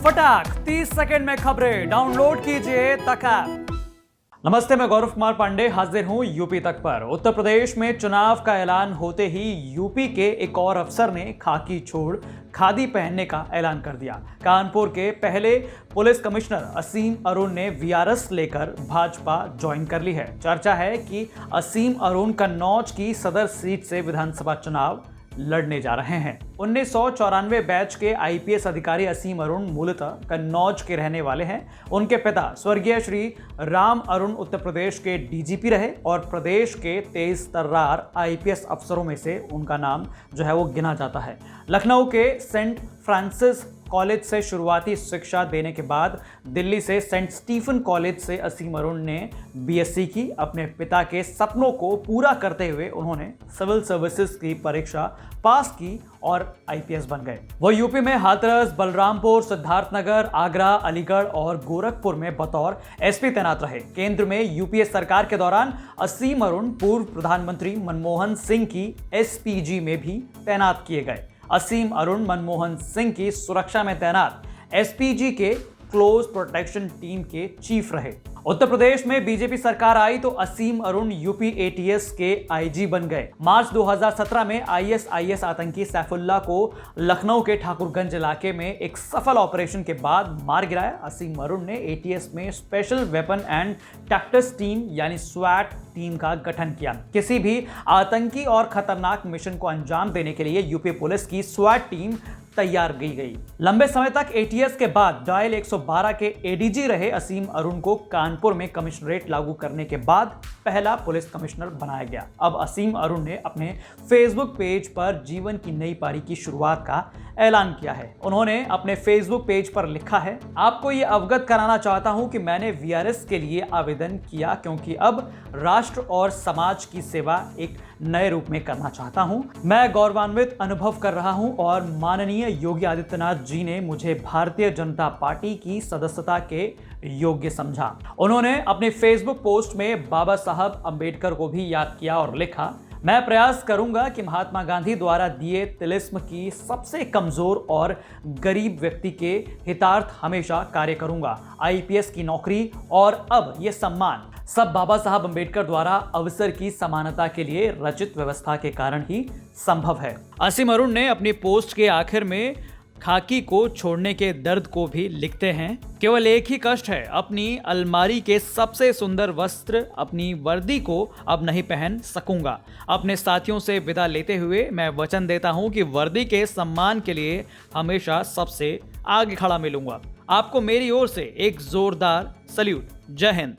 फटाक 30 सेकंड में खबरें डाउनलोड कीजिए तक ऐप। नमस्ते, मैं गौरव कुमार पांडे हाजिर हूं यूपी तक पर। उत्तर प्रदेश में चुनाव का ऐलान होते ही यूपी के एक और अफसर ने खाकी छोड़ खादी पहनने का ऐलान कर दिया। कानपुर के पहले पुलिस कमिश्नर असीम अरुण ने वीआरएस लेकर भाजपा ज्वाइन कर ली है। चर्चा है कि असीम अरुण कन्नौज की सदर सीट से विधानसभा चुनाव लड़ने जा रहे हैं। 1994 बैच के आईपीएस अधिकारी असीम अरुण मूलतः कन्नौज के रहने वाले हैं। उनके पिता स्वर्गीय श्री राम अरुण उत्तर प्रदेश के डीजीपी रहे और प्रदेश के तेज तर्रार आईपीएस अफसरों में से उनका नाम जो है वो गिना जाता है। लखनऊ के सेंट फ्रांसिस कॉलेज से शुरुआती शिक्षा देने के बाद दिल्ली से सेंट स्टीफन कॉलेज से असीम अरुण ने बीएससी की। अपने पिता के सपनों को पूरा करते हुए उन्होंने सिविल सर्विसेज की परीक्षा पास की और आईपीएस बन गए। वो यूपी में हाथरस, बलरामपुर, सिद्धार्थनगर, आगरा, अलीगढ़ और गोरखपुर में बतौर एसपी तैनात रहे। केंद्र में यूपीए सरकार के दौरान असीम अरुण पूर्व प्रधानमंत्री मनमोहन सिंह की एसपीजी में भी तैनात किए गए। असीम अरुण मनमोहन सिंह की सुरक्षा में तैनात एसपीजी के क्लोज प्रोटेक्शन टीम के चीफ रहे। उत्तर प्रदेश में बीजेपी सरकार आई तो असीम अरुण यूपी एटीएस के आईजी बन गए। मार्च 2017 में आईएसआईएस आतंकी सैफुल्लाह को लखनऊ के ठाकुरगंज इलाके में एक सफल ऑपरेशन के बाद मार गिराया। असीम अरुण ने एटीएस में special weapon and tactics team यानी स्वैट टीम का गठन किया। किसी भी आतंकी और खतरनाक मिशन को अंजाम देने के लिए यूपी पुलिस की स्वैट टीम तैयार की गई। लंबे समय तक एटीएस के बाद डायल 112 के एडीजी रहे असीम अरुण को कानपुर में कमिश्नरेट लागू करने के बाद पहला पुलिस कमिश्नर बनाया गया। अब असीम अरुण ने अपने फेसबुक पेज पर जीवन की नई पारी की शुरुआत का ऐलान किया है। उन्होंने अपने फेसबुक पेज पर लिखा है, आपको ये अवगत कराना चाहता हूं कि मैंने वीआरएस के लिए आवेदन किया क्योंकि अब राष्ट्र और समाज की सेवा एक नए रूप में करना चाहता हूं। मैं गौरवान्वित अनुभव कर रहा हूं और माननीय योगी आदित्यनाथ जी ने मुझे भारतीय जनता पार्टी की सदस्यता के योग्य समझा। उन्होंने अपने फेसबुक पोस्ट में बाबा साहब अंबेडकर को भी याद किया और लिखा, मैं प्रयास करूंगा कि महात्मा गांधी द्वारा दिए तिलिस्म की सबसे कमजोर और गरीब व्यक्ति के हितार्थ हमेशा कार्य करूंगा। आईपीएस की नौकरी और अब यह सम्मान सब बाबा साहब अंबेडकर द्वारा अवसर की समानता के लिए रचित व्यवस्था के कारण ही संभव है। असीम अरुण ने अपनी पोस्ट के आखिर में खाकी को छोड़ने के दर्द को भी लिखते हैं। केवल एक ही कष्ट है, अपनी अलमारी के सबसे सुंदर वस्त्र अपनी वर्दी को अब नहीं पहन सकूंगा। अपने साथियों से विदा लेते हुए मैं वचन देता हूं कि वर्दी के सम्मान के लिए हमेशा सबसे आगे खड़ा मिलूंगा। आपको मेरी ओर से एक जोरदार सल्यूट। जय हिंद।